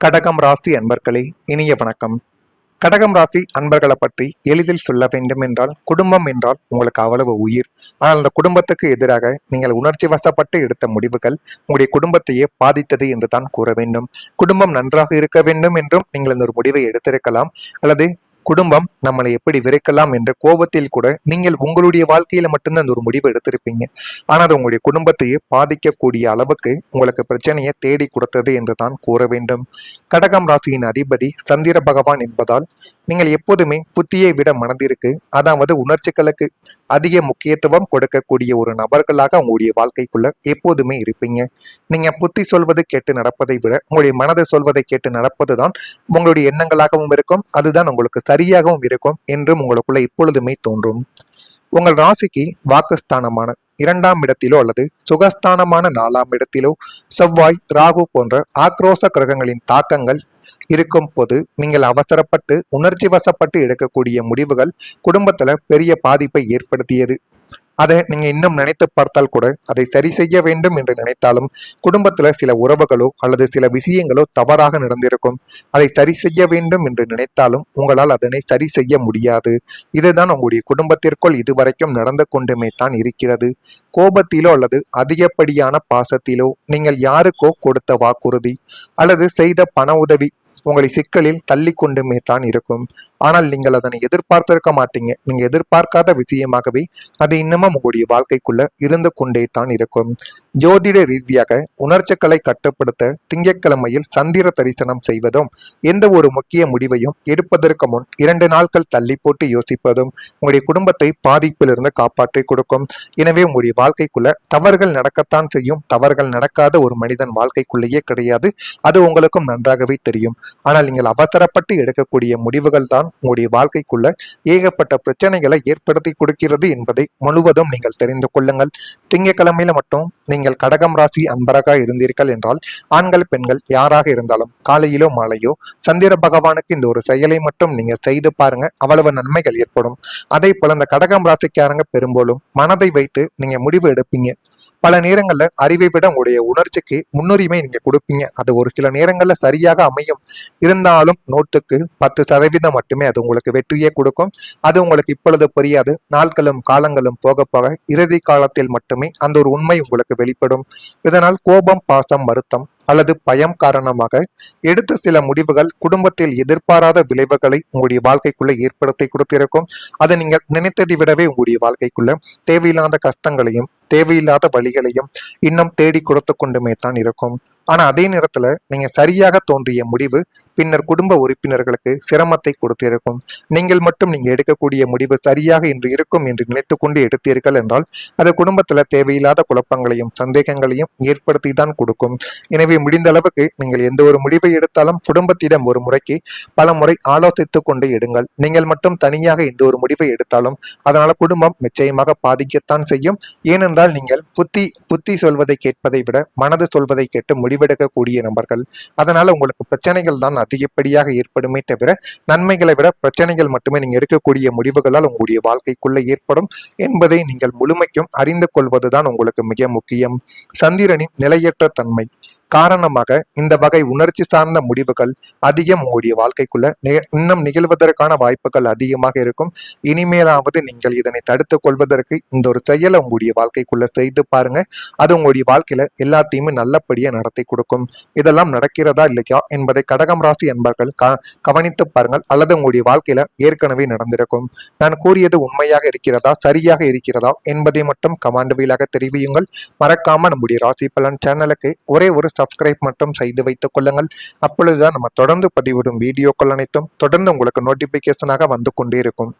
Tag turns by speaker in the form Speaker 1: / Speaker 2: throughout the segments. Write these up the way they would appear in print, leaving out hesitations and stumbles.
Speaker 1: கடகம் ராசி அன்பர்களே, இனிய வணக்கம். கடகம் ராசி அன்பர்களை பற்றி எளிதில் சொல்ல வேண்டும் என்றால், குடும்பம் என்றால் உங்களுக்கு அவ்வளவு உயிர். ஆனால் அந்த குடும்பத்துக்கு எதிராக நீங்கள் உணர்ச்சி வசப்பட்டு எடுத்த முடிவுகள் உங்களுடைய குடும்பத்தையே பாதித்தது என்று தான் கூற வேண்டும். குடும்பம் நன்றாக இருக்க வேண்டும் என்றும் நீங்கள் இந்த ஒரு முடிவை எடுத்திருக்கலாம், அல்லது குடும்பம் நம்மளை எப்படி விரைக்கலாம் என்ற கோபத்தில் கூட நீங்கள் உங்களுடைய வாழ்க்கையில மட்டும்தான் அந்த ஒரு முடிவு எடுத்திருப்பீங்க. ஆனால் அது உங்களுடைய குடும்பத்தையே பாதிக்கக்கூடிய அளவுக்கு உங்களுக்கு பிரச்சனையை தேடி கொடுத்தது என்று தான் கூற வேண்டும். கடகம் ராசியின் அதிபதி சந்திர பகவான் என்பதால் நீங்கள் எப்போதுமே புத்தியை விட மனதிற்கு, அதாவது உணர்ச்சிகளுக்கு அதிக முக்கியத்துவம் கொடுக்கக்கூடிய ஒரு நபர்களாக உங்களுடைய வாழ்க்கைக்குள்ள எப்போதுமே இருப்பீங்க. நீங்க புத்தி சொல்வதை கேட்டு நடப்பதை விட உங்களுடைய மனதை சொல்வதை கேட்டு நடப்பதுதான் உங்களுடைய எண்ணங்களாகவும் இருக்கும். அதுதான் உங்களுக்கு சரியாகவும் இருக்கும் என்றும் உங்களுக்குள்ள இப்பொழுதுமே தோன்றும். உங்கள் ராசிக்கு வாக்குஸ்தானமான 2ஆம் இடத்திலோ அல்லது சுகஸ்தானமான 4ஆம் இடத்திலோ செவ்வாய், ராகு போன்ற ஆக்ரோஷ கிரகங்களின் தாக்கங்கள் இருக்கும் போது நீங்கள் அவசரப்பட்டு உணர்ச்சி வசப்பட்டு எடுக்கக்கூடிய முடிவுகள் குடும்பத்துல பெரிய பாதிப்பை ஏற்படுத்தியது. அதை நீங்க இன்னும் நினைத்து பார்த்தால் கூட அதை சரி செய்ய வேண்டும் என்று நினைத்தாலும் குடும்பத்துல சில உறவுகளோ அல்லது சில விஷயங்களோ தவறாக நடந்திருக்கும். அதை சரி செய்ய வேண்டும் என்று நினைத்தாலும் உங்களால் அதனை சரி செய்ய முடியாது. இதுதான் உங்களுடைய குடும்பத்திற்குள் இதுவரைக்கும் நடந்து கொண்டுமே தான் இருக்கிறது. கோபத்திலோ அல்லது அதிகப்படியான பாசத்திலோ நீங்கள் யாருக்கோ கொடுத்த வாக்குறுதி அல்லது செய்த பண உதவி உங்களை சிக்கலில் தள்ளி கொண்டுமே தான் இருக்கும். ஆனால் நீங்கள் அதனை எதிர்பார்த்திருக்க மாட்டீங்க. நீங்க எதிர்பார்க்காத விஷயமாகவே அது இன்னமும் உங்களுடைய வாழ்க்கைக்குள்ள இருந்து கொண்டே தான் இருக்கும். ஜோதிட ரீதியாக உணர்ச்சிகளை கட்டுப்படுத்த திங்கட்கிழமையில் சந்திர தரிசனம் செய்வதும், எந்த ஒரு முக்கிய முடிவையும் எடுப்பதற்கு முன் 2 நாட்கள் தள்ளி போட்டு யோசிப்பதும் உங்களுடைய குடும்பத்தை பாதிப்பிலிருந்து காப்பாற்றி கொடுக்கும். எனவே உங்களுடைய வாழ்க்கைக்குள்ள தவறுகள் நடக்கத்தான் செய்யும். தவறுகள் நடக்காத ஒரு மனிதன் வாழ்க்கைக்குள்ளேயே கிடையாது. அது உங்களுக்கும் நன்றாகவே தெரியும். ஆனால் நீங்கள் அவசரப்பட்டு எடுக்கக்கூடிய முடிவுகள் தான் உங்களுடைய வாழ்க்கைக்குள்ள ஏகப்பட்ட பிரச்சனைகளை ஏற்படுத்தி கொடுக்கிறது என்பதை முழுவதும் நீங்கள் தெரிந்து கொள்ளுங்கள். திங்கட்கிழமையில மட்டும் நீங்கள் கடகம் ராசி அன்பராக இருந்தீர்கள் என்றால், ஆண்கள் பெண்கள் யாராக இருந்தாலும் காலையிலோ மாலையோ சந்திர பகவானுக்கு இந்த ஒரு செயலை மட்டும் நீங்க செய்து பாருங்க, அவ்வளவு நன்மைகள் ஏற்படும். அதே போல இந்த கடகம் ராசிக்காரங்க பெரும்பாலும் மனதை வைத்து நீங்க முடிவு எடுப்பீங்க. பல நேரங்கள்ல அறிவை விட உங்களுடைய உணர்ச்சிக்கு முன்னுரிமை நீங்க கொடுப்பீங்க. அது ஒரு சில நேரங்கள்ல சரியாக அமையும். இருந்தாலும் 100% மட்டுமே அது உங்களுக்கு வெற்றியே கொடுக்கும். அது உங்களுக்கு இப்பொழுது புரியாது. நாட்களும் காலங்களும் போக போக இறுதி காலத்தில் மட்டுமே அந்த ஒரு உண்மை உங்களுக்கு வெளிப்படும். இதனால் கோபம், பாசம், வருத்தம் அல்லது பயம் காரணமாக எடுத்த சில முடிவுகள் குடும்பத்தில் எதிர்பாராத விளைவுகளை உங்களுடைய வாழ்க்கைக்குள்ள ஏற்படுத்தி கொடுத்திருக்கும். அதை நீங்கள் நினைத்ததை விடவே உங்களுடைய வாழ்க்கைக்குள்ள தேவையில்லாத கஷ்டங்களையும் தேவையில்லாத வழிகளையும் இன்னும் தேடி கொடுத்து கொண்டுமே தான் இருக்கும். ஆனா அதே நேரத்துல நீங்க சரியாக தோன்றிய முடிவு பின்னர் குடும்ப உறுப்பினர்களுக்கு சிரமத்தை கொடுத்திருக்கும். நீங்கள் மட்டும் நீங்க எடுக்கக்கூடிய முடிவு சரியாக இன்று இருக்கும் என்று நினைத்து கொண்டு எடுத்தீர்கள் என்றால் அது குடும்பத்துல தேவையில்லாத குழப்பங்களையும் சந்தேகங்களையும் ஏற்படுத்தி தான் கொடுக்கும். எனவே முடிந்த அளவுக்கு நீங்கள் எந்த ஒரு முடிவை எடுத்தாலும் குடும்பத்திடம் ஒரு முறைக்கு பல முறை ஆலோசித்துக் கொண்டு எடுங்கள். நீங்கள் மட்டும் தனியாக எந்த ஒரு முடிவை எடுத்தாலும் அதனால குடும்பம் நிச்சயமாக பாதிக்கத்தான் செய்யும். ஏனென்றால் நீங்கள் புத்தி சொல்வதை கேட்பதை விட மனது சொல்வதை கேட்டு முடிவெடுக்கக்கூடிய நபர்கள். அதனால உங்களுக்கு பிரச்சனைகள் தான் அதிகப்படியாக ஏற்படுமே தவிர நன்மைகளை விட பிரச்சனைகள் மட்டுமே நீங்க எடுக்கக்கூடிய முடிவுகளால் உங்களுடைய வாழ்க்கைக்குள்ள ஏற்படும் என்பதை நீங்கள் முழுமைக்கும் அறிந்து கொள்வதுதான் உங்களுக்கு மிக முக்கியம். சந்திரனின் நிலையற்ற தன்மை காரணமாக இந்த வகை உணர்ச்சி சார்ந்த முடிவுகள் அதிகம் உங்களுடைய வாழ்க்கைக்குள்ள இன்னும் நிகழ்வதற்கான வாய்ப்புகள் அதிகமாக இருக்கும். இனிமேலாவது நீங்கள் இதனை தடுத்துக் கொள்வதற்கு இந்த ஒரு செயலை உங்களுடைய வாழ்க்கைக்குள்ள செய்து பாருங்க. அது உங்களுடைய வாழ்க்கையில எல்லாத்தையுமே நல்லபடியா நடத்தி கொடுக்கும். இதெல்லாம் நடக்கிறதா இல்லையா என்பதை கடகம் ராசி என்பர்கள் கவனித்து பாருங்கள். அல்லது உங்களுடைய வாழ்க்கையில ஏற்கனவே நடந்திருக்கும். நான் கூறியது உண்மையாக இருக்கிறதா, சரியாக இருக்கிறதா என்பதை மட்டும் கமெண்ட் வாயிலாக தெரிவியுங்கள். மறக்காம நம்முடைய ராசி பலன் சேனலுக்கு ஒரே ஒரு சப்ஸ்கிரைப் மட்டும் செய்து வைத்துக் கொள்ளுங்கள். அப்பொழுதுதான் நம்ம தொடர்ந்து பதிவிடும் வீடியோக்கள் அனைத்தும் தொடர்ந்து உங்களுக்கு நோட்டிபிகேஷனாக வந்து கொண்டே இருக்கும்.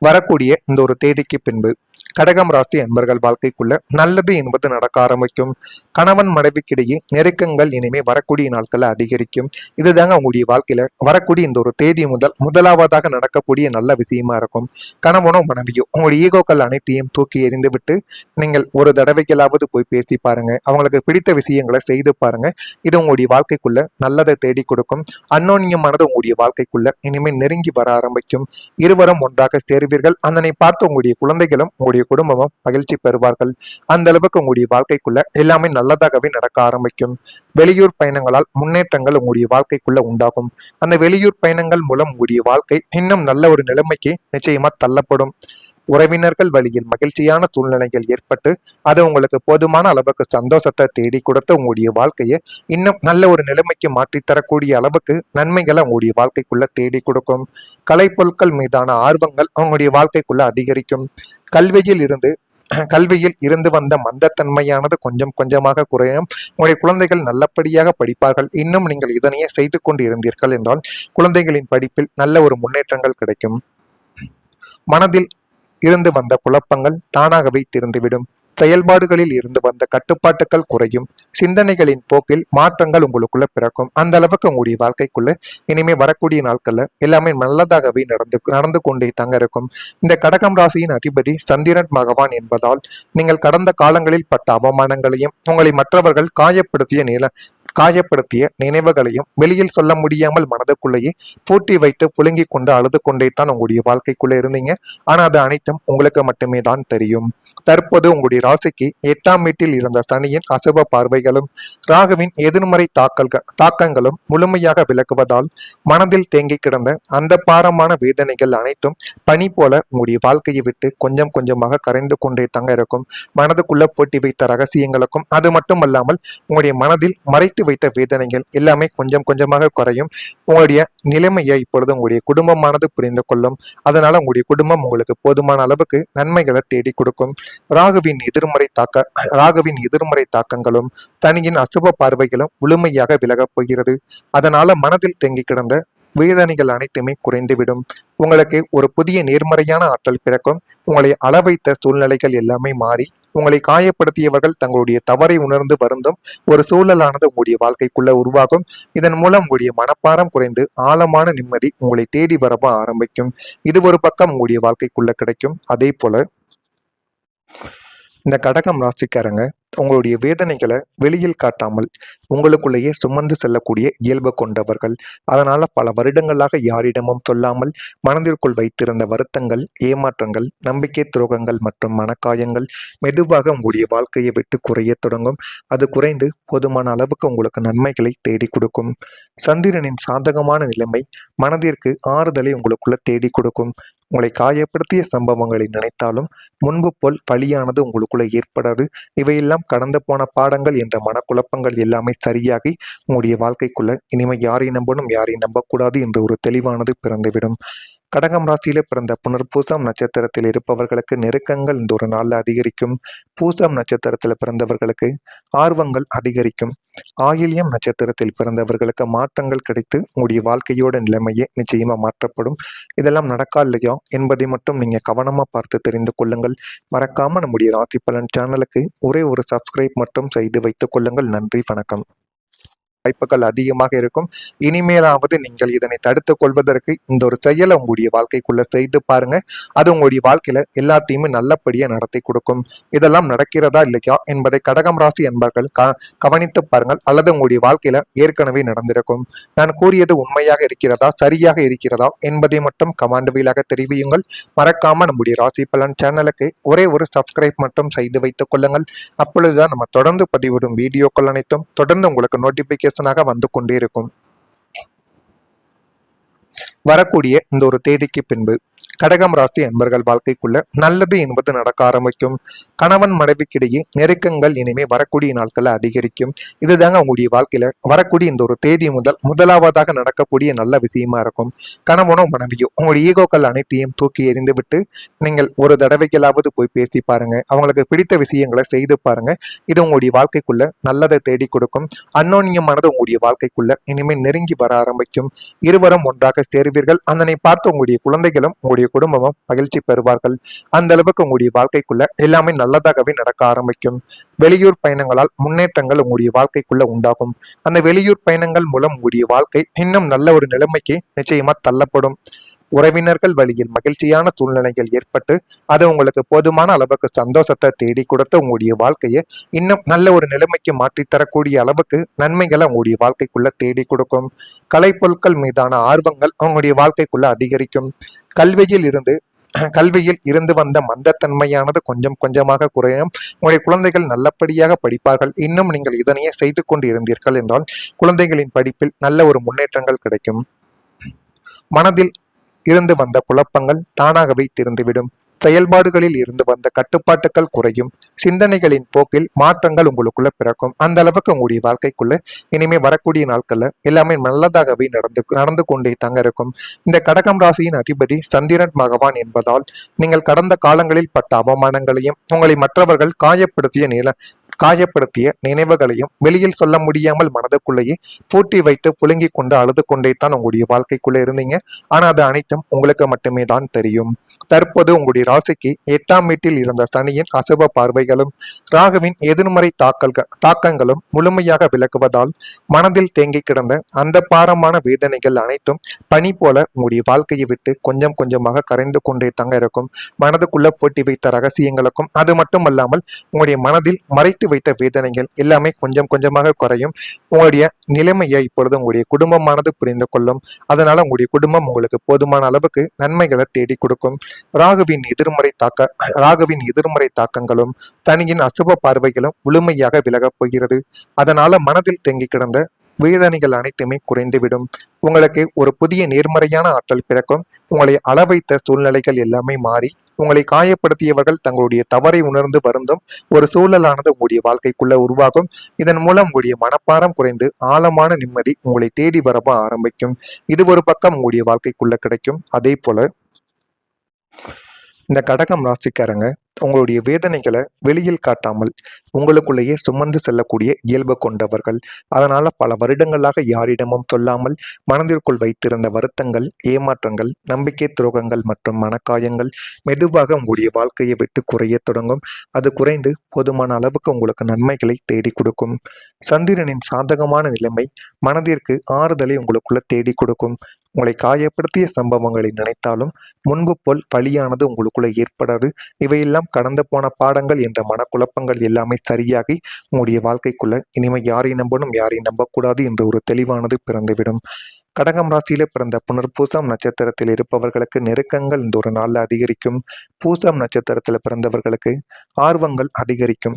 Speaker 1: வரக்கூடிய இந்த ஒரு தேதிக்கு பின்பு கடகம் ராசி அன்பர்கள் வாழ்க்கைக்குள்ள நல்லது என்பது நடக்க ஆரம்பிக்கும். கணவன் மனைவிக்கிடையே நெருக்கங்கள் இனிமே வரக்கூடிய நாட்கள் அதிகரிக்கும். இதுதாங்க உங்களுடைய வாழ்க்கையில வரக்கூடிய இந்த ஒரு தேதி முதலாவதாக நடக்கக்கூடிய நல்ல விஷயமா இருக்கும். கணவனோ மனைவியோ உங்களுடைய ஈகோக்கள் அனைத்தையும் தூக்கி எறிந்து விட்டு நீங்கள் ஒரு தடவைகளாவது போய் பேசி பாருங்க. அவங்களுக்கு பிடித்த விஷயங்களை செய்து பாருங்க. இது உங்களுடைய வாழ்க்கைக்குள்ள நல்லதை தேடி கொடுக்கும். அந்யோன்யமானது உங்களுடைய வாழ்க்கைக்குள்ள இனிமேல் நெருங்கி வர ஆரம்பிக்கும். இருவரும் ஒன்றாக சேர்வி சேருவீர்கள். அதனை பார்த்து உங்களுடைய குழந்தைகளும் உங்களுடைய குடும்பமும் மகிழ்ச்சி பெறுவார்கள். அந்த அளவுக்கு உங்களுடைய வாழ்க்கைக்குள்ள எல்லாமே நல்லதாகவே நடக்க ஆரம்பிக்கும். வெளியூர் பயணங்களால் முன்னேற்றங்கள் உங்களுடைய வாழ்க்கைக்குள்ள உண்டாகும். அந்த வெளியூர் பயணங்கள் மூலம் உங்களுடைய வாழ்க்கை இன்னும் நல்ல ஒரு நிலைமைக்கு நிச்சயமா தள்ளப்படும். உறவினர்கள் வழியில் மகிழ்ச்சியான சூழ்நிலைகள் ஏற்பட்டு அது உங்களுக்கு போதுமான அளவுக்கு சந்தோஷத்தை தேடி கொடுத்து உங்களுடைய வாழ்க்கையை இன்னும் நல்ல ஒரு நிலைமைக்கு மாற்றித்தரக்கூடிய அளவுக்கு நன்மைகளை உங்களுடைய வாழ்க்கைக்குள்ள தேடி கொடுக்கும். கலைப்பொருட்கள் மீதான ஆர்வங்கள் உங்களுடைய வாழ்க்கைக்குள்ள அதிகரிக்கும். கல்வியில் இருந்து வந்த மந்தத்தன்மையானது கொஞ்சம் கொஞ்சமாக குறையும். உங்களுடைய குழந்தைகள் நல்லபடியாக படிப்பார்கள். இன்னும் நீங்கள் இதனையே செய்து கொண்டு இருந்தீர்கள் என்றால் குழந்தைகளின் படிப்பில் நல்ல ஒரு முன்னேற்றங்கள் கிடைக்கும். மனதில் இருந்து வந்த குழப்பங்கள் தானாகவே தீர்ந்துவிடும். செயல்பாடுகளில் இருந்து வந்த கட்டுப்பாட்டுகள் குறையும். சிந்தனைகளின் போக்கில் மாற்றங்கள் உங்களுக்குள்ள பிறக்கும். அந்த அளவுக்கு உங்களுடைய வாழ்க்கைக்குள்ள இனிமே வரக்கூடிய நாட்கள்ல எல்லாமே நல்லதாகவே நடந்து கொண்டே தாங்க இருக்கும். இந்த கடகம் ராசியின் அதிபதி சந்திரன் பகவான் என்பதால் நீங்கள் கடந்த காலங்களில் பட்ட அவமானங்களையும் உங்களை மற்றவர்கள் காயப்படுத்திய நினைவுகளையும் வெளியில் சொல்ல முடியாமல் மனதுக்குள்ளேயே பூட்டி வைத்து புழுங்கி கொண்டு அழுது கொண்டே தான் உங்களுடைய வாழ்க்கைக்குள்ள இருந்தீங்க. ஆனா அது அனைத்தும் உங்களுக்கு மட்டுமே தான் தெரியும். தற்போது உங்களுடைய ராசிக்கு 8ஆம் வீட்டில் இருந்த சனியின் அசுப பார்வைகளும் ராகுவின் எதிர்மறை தாக்கங்களும் முழுமையாக விலகுவதால் மனதில் தேங்கி கிடந்த அந்த பாரமான வேதனைகள் அனைத்தும் பனி போல உங்களுடைய வாழ்க்கையை விட்டு கொஞ்சம் கொஞ்சமாக கரைந்து கொண்டே தாங்க இருக்கும். மனதுக்குள்ள பூட்டி வைத்த ரகசியங்களுக்கும் அது மட்டுமல்லாமல் உங்களுடைய மனதில் மறைத்து வைத்த வேதனைகள் எல்லாமே கொஞ்சம் கொஞ்சமாக குறையும். உங்களுடைய நிலைமையை இப்பொழுது உங்களுடைய குடும்பமானது புரிந்து கொள்ளும். அதனால உங்களுடைய குடும்பம் உங்களுக்கு போதுமான அளவுக்கு நன்மைகளை தேடி கொடுக்கும். ராகுவின் எதிர்மறை தாக்கங்களும் தனியின் அசுப பார்வைகளும் முழுமையாக விலகப் போகிறது. அதனால மனதில் தேங்கி கிடந்த வேதனைகள் அனைத்துமே குறைந்துவிடும். உங்களுக்கு ஒரு புதிய நேர்மறையான ஆற்றல் பிறக்கும். உங்களை அளவைத்த சூழ்நிலைகள் எல்லாமே மாறி உங்களை காயப்படுத்தியவர்கள் தங்களுடைய தவறை உணர்ந்து வருந்தும் ஒரு சூழலானது உங்களுடைய வாழ்க்கைக்குள்ள உருவாகும். இதன் மூலம் உங்களுடைய மனப்பாரம் குறைந்து ஆழமான நிம்மதி உங்களை தேடி வரவ ஆரம்பிக்கும். இது ஒரு பக்கம் உங்களுடைய வாழ்க்கைக்குள்ள கிடைக்கும். அதே போல இந்த கடகம் ராசிக்காரங்க உங்களுடைய வேதனைகளை வெளியில் காட்டாமல் உங்களுக்குள்ளேயே சுமந்து செல்லக்கூடிய இயல்பு கொண்டவர்கள். அதனால பல வருடங்களாக யாரிடமும் சொல்லாமல் மனதிற்குள் வைத்திருந்த வருத்தங்கள், ஏமாற்றங்கள், நம்பிக்கை துரோகங்கள் மற்றும் மனக்காயங்கள் மெதுவாக உங்களுடைய வாழ்க்கையை விட்டு குறைய தொடங்கும். அது குறைந்து போதுமான அளவுக்கு உங்களுக்கு நன்மைகளை தேடி கொடுக்கும். சந்திரனின் சாதகமான நிலைமை மனதிற்கு ஆறுதலை உங்களுக்குள்ள தேடி கொடுக்கும். உங்களை காயப்படுத்திய சம்பவங்களை நினைத்தாலும் முன்பு போல் பழியானது உங்களுக்குள்ள ஏற்படாது. இவையெல்லாம் கடந்து போன பாடங்கள் என்ற மனக்குழப்பங்கள் எல்லாமே சரியாகி உங்களுடைய வாழ்க்கைக்குள்ள இனிமே யாரை நம்பணும் யாரை நம்பக்கூடாது என்ற ஒரு தெளிவானது பிறந்துவிடும். கடகம் ராசியில பிறந்த புனர்பூசம் நட்சத்திரத்தில் இருப்பவர்களுக்கு நெருக்கங்கள் இந்த ஒரு நாளில் அதிகரிக்கும். பூசம் நட்சத்திரத்தில் பிறந்தவர்களுக்கு ஆர்வங்கள் அதிகரிக்கும். ஆயில்யம் நட்சத்திரத்தில் பிறந்தவர்களுக்கு மாற்றங்கள் கிடைத்து உங்களுடைய வாழ்க்கையோட நிலைமையே நிச்சயமா மாற்றப்படும். இதெல்லாம் நடக்கா இல்லையா என்பதை மட்டும் நீங்க கவனமா பார்த்து தெரிந்து கொள்ளுங்கள். மறக்காம நம்முடைய ராசி பலன் சேனலுக்கு ஒரே ஒரு சப்ஸ்கிரைப் மட்டும் செய்து வைத்துக் கொள்ளுங்கள். நன்றி, வணக்கம். வாய்ப்புகள் அதிகமாக இருக்கும். இனிமேலாவது நீங்கள் இதனை தடுத்துக் கொள்வதற்கு இந்த ஒரு செயலை உங்களுடைய வாழ்க்கைக்குள்ள செய்து பாருங்க. அது உங்களுடைய வாழ்க்கையில எல்லாத்தையுமே நல்லபடியா நடத்தி கொடுக்கும். இதெல்லாம் நடக்கிறதா இல்லையா என்பதை கடகம் ராசி என்பர்கள் கவனித்து பாருங்கள். அல்லது உங்களுடைய வாழ்க்கையில ஏற்கனவே நடந்திருக்கும். நான் கூறியது உண்மையாக இருக்கிறதா, சரியாக இருக்கிறதா என்பதை மட்டும் கமெண்ட் வாயிலாக தெரிவியுங்கள். மறக்காம நம்முடைய ராசி பலன் சேனலுக்கு ஒரே ஒரு சப்ஸ்கிரைப் மட்டும் செய்து வைத்துக் கொள்ளுங்கள். அப்பொழுதுதான் நம்ம தொடர்ந்து பதிவிடும் வீடியோக்கள் அனைத்தும் தொடர்ந்து உங்களுக்கு நோட்டிபிகேஷன் வந்து கொண்டே இருக்கும். வரக்கூடிய இந்த ஒரு தேதிக்கு பின்பு கடகம் ராசி அன்பர்கள் வாழ்க்கைக்குள்ள நல்லது என்பது நடக்க ஆரம்பிக்கும். கணவன் மனைவிக்கிடையே நெருக்கங்கள் இனிமே வரக்கூடிய நாட்கள் அதிகரிக்கும். இதுதாங்க உங்களுடைய வாழ்க்கையில வரக்கூடிய இந்த ஒரு தேதி முதலாவதாக நடக்கக்கூடிய நல்ல விஷயமா இருக்கும். கணவனோ மனைவியோ உங்களுடைய ஈகோக்கள் அனைத்தையும் தூக்கி எறிந்து விட்டு நீங்கள் ஒரு தடவைகளாவது போய் பேசி பாருங்க. அவங்களுக்கு பிடித்த விஷயங்களை செய்து பாருங்க. இது உங்களுடைய வாழ்க்கைக்குள்ள நல்லதை தேடி கொடுக்கும். அந்யோன்யமானது உங்களுடைய வாழ்க்கைக்குள்ள இனிமேல் நெருங்கி வர ஆரம்பிக்கும். இருவரும் ஒன்றாக சேருவீர்கள். அதனை பார்த்து உங்களுடைய குழந்தைகளும் உங்களுடைய குடும்பமும் மகிழ்ச்சி பெறுவார்கள். அந்த அளவுக்கு உங்களுடைய வாழ்க்கைக்குள்ள எல்லாமே நல்லதாகவே நடக்க ஆரம்பிக்கும். வெளியூர் பயணங்களால் முன்னேற்றங்கள் உங்களுடைய வாழ்க்கைக்குள்ள உண்டாகும். அந்த வெளியூர் பயணங்கள் மூலம் உங்களுடைய வாழ்க்கை இன்னும் நல்ல ஒரு நிலைமைக்கு நிச்சயமா தள்ளப்படும். உறவினர்கள் வழியில் மகிழ்ச்சியான சூழ்நிலைகள் ஏற்பட்டு அது உங்களுக்கு போதுமான அளவுக்கு சந்தோஷத்தை தேடி கொடுத்து உங்களுடைய வாழ்க்கையை இன்னும் நல்ல ஒரு நிலைமைக்கு மாற்றித்தரக்கூடிய அளவுக்கு நன்மைகளை உங்களுடைய வாழ்க்கைக்குள்ள தேடி கொடுக்கும். கலைப்பொருட்கள் மீதான ஆர்வங்கள் உங்களுடைய வாழ்க்கைக்குள்ள அதிகரிக்கும். கல்வியில் இருந்து கல்வியில் இருந்து வந்த மந்தத்தன்மையானது கொஞ்சம் கொஞ்சமாக குறையும். உங்களுடைய குழந்தைகள் நல்லபடியாக படிப்பார்கள். இன்னும் நீங்கள் இதனையே செய்து கொண்டு இருந்தீர்கள் என்றால் குழந்தைகளின் படிப்பில் நல்ல ஒரு முன்னேற்றங்கள் கிடைக்கும். மனதில் இருந்து வந்த குழப்பங்கள் தானாகவே தீர்ந்துவிடும். செயல்பாடுகளில் இருந்து வந்த கட்டுப்பாட்டுகள் குறையும். சிந்தனைகளின் போக்கில் மாற்றங்கள் உங்களுக்குள்ள பிறக்கும். அந்த அளவுக்கு உங்களுடைய வாழ்க்கைக்குள்ள இனிமே வரக்கூடிய நாட்கள்ல எல்லாமே நல்லதாகவே நடந்து கொண்டே தாங்க இருக்கும். இந்த கடகம் ராசியின் அதிபதி சந்திரன் பகவான் என்பதால் நீங்கள் கடந்த காலங்களில் பட்ட அவமானங்களையும் உங்களை மற்றவர்கள் காயப்படுத்திய நினைவுகளையும் வெளியில் சொல்ல முடியாமல் மனதுக்குள்ளேயே பூட்டி வைத்து புழுங்கி கொண்டு அழுது கொண்டே தான் உங்களுடைய வாழ்க்கைக்குள்ள இருந்தீங்க. ஆனா அது அனைத்தும் உங்களுக்கு மட்டுமே தான் தெரியும். தற்போது உங்களுடைய ராசிக்கு 8ஆம் வீட்டில் இருந்த சனியின் அசுப பார்வைகளும் ராகுவின் எதிர்மறை தாக்கங்களும் முழுமையாக விலகுவதால் மனதில் தேங்கி கிடந்த அந்த பாரமான வேதனைகள் அனைத்தும் பனி போல உங்களுடைய வாழ்க்கையை விட்டு கொஞ்சம் கொஞ்சமாக கரைந்து கொண்டே தாங்க இருக்கும். மனதுக்குள்ள பூட்டி வைத்த ரகசியங்களுக்கும் அது மட்டுமல்லாமல் உங்களுடைய மனதில் மறைத்து வைத்த வேதனைகள் எல்லாமே கொஞ்சம் கொஞ்சமாக குறையும். உங்களுடைய நிலைமையை இப்பொழுது உங்களுடைய குடும்பமானது புரிந்து கொள்ளும். அதனால உங்களுடைய குடும்பம் உங்களுக்கு போதுமான அளவுக்கு நன்மைகளை தேடி கொடுக்கும். ராகுவின் எதிர்மறை தாக்கங்களும் தனியின் அசுப பார்வைகளும் முழுமையாக விலகப் போகிறது. அதனால மனதில் தேங்கி கிடந்த வேதனைகள் அனைத்துமே குறைந்துவிடும். உங்களுக்கு ஒரு புதிய நேர்மறையான ஆற்றல் பிறக்கும். உங்களை அளவைத்த சூழ்நிலைகள் எல்லாமே மாறி உங்களை காயப்படுத்தியவர்கள் தங்களுடைய தவறை உணர்ந்து வருந்தும் ஒரு சூழலானது உங்களுடைய வாழ்க்கைக்குள்ள உருவாகும். இதன் மூலம் உங்களுடைய மனப்பாரம் குறைந்து ஆழமான நிம்மதி உங்களை தேடி வரவ ஆரம்பிக்கும். இது ஒரு பக்கம் உங்களுடைய வாழ்க்கைக்குள்ள கிடைக்கும். அதே போல இந்த கடகம் ராசிக்காரங்க உங்களுடைய வேதனைகளை வெளியில் காட்டாமல் உங்களுக்குள்ளேயே சுமந்து செல்லக்கூடிய இயல்பு கொண்டவர்கள். அதனால பல வருடங்களாக யாரிடமும் சொல்லாமல் மனதிற்குள் வைத்திருந்த வருத்தங்கள், ஏமாற்றங்கள், நம்பிக்கை துரோகங்கள் மற்றும் மனக்காயங்கள் மெதுவாக உங்களுடைய வாழ்க்கையை விட்டு குறைய தொடங்கும். அது குறைந்து போதுமான அளவுக்கு உங்களுக்கு நன்மைகளை தேடி கொடுக்கும். சந்திரனின் சாதகமான நிலைமை மனதிற்கு ஆறுதலை உங்களுக்குள்ள தேடி கொடுக்கும். உங்களை காயப்படுத்திய சம்பவங்களை நினைத்தாலும் முன்பு போல் வலியானது உங்களுக்குள்ள ஏற்படாது. இவையெல்லாம் கடந்து போன பாடங்கள் என்ற மனக்குழப்பங்கள் எல்லாமே சரியாகி உங்களுடைய வாழ்க்கைக்குள்ள இனிமே யாரை நம்பணும் யாரை நம்பக்கூடாது என்ற ஒரு தெளிவானது பிறந்துவிடும். கடகம் ராசியில பிறந்த புனர்பூசம் நட்சத்திரத்தில் இருப்பவர்களுக்கு நெருக்கங்கள் இந்த ஒரு நாள்ல அதிகரிக்கும். பூசம் நட்சத்திரத்தில் பிறந்தவர்களுக்கு ஆர்வங்கள் அதிகரிக்கும்.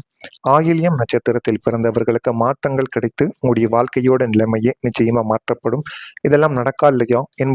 Speaker 1: ஆயில்யம் நட்சத்திரத்தில் பிறந்தவர்களுக்கு மாற்றங்கள் கிடைத்து உங்களுடைய வாழ்க்கையோட நிலைமையே நிச்சயமா மாற்றப்படும். இதெல்லாம் நடக்கா இல்லையா என்பது